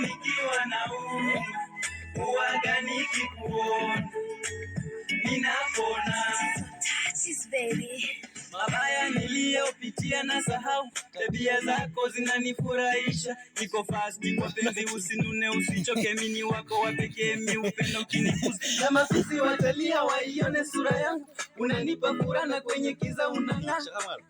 nikiwa nauma, huwaga nikikuona ninapona. Mabaya niliyopitia na sahau, tabia zako zinanifurahisha. Niko fast, niko penzi, usinune usichoke, mini wako wa pekee, mi upendo kinikuza. Kama sisi watalia waione sura yangu, unanipa furaha kwenye kiza unang'aa.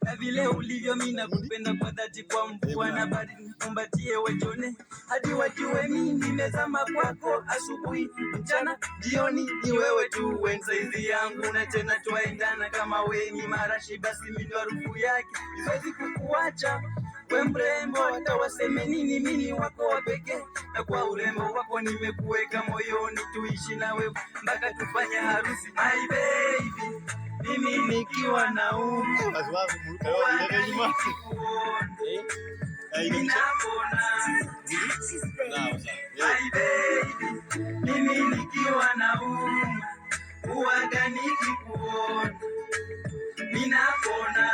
Na vile ulivyo mimi nakupenda kwa dhati, kwa mvua na baridi nikumbatie wajone. Hadi wajue mimi nimezama kwako, asubuhi, mchana, jioni ni wewe tu, saizi yangu na tena twaendana kama weni marashi, basi mimi ndo harufu yake, siwezi kukuacha we mrembo, hata waseme nini, mimi wako wa pekee, na kwa urembo wako nimekuweka moyoni, tuishi na wewe mpaka tufanye harusi. My baby, mimi nikiwa nauma, my baby, mimi nikiwa nauma, huwaga nikikuona ninapona.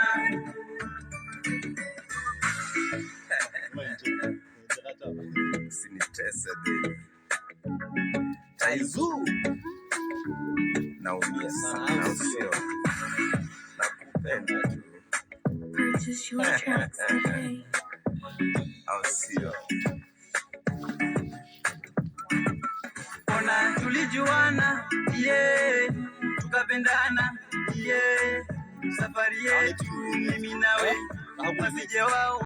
Usinitese baby, Taizu, naumia sana, sio nakupenda tu. Purchase your tracks today. Au sio? Ona tulijuana, yeah, tukapendana, yeah, safari yetu mimi nawe, wasije wao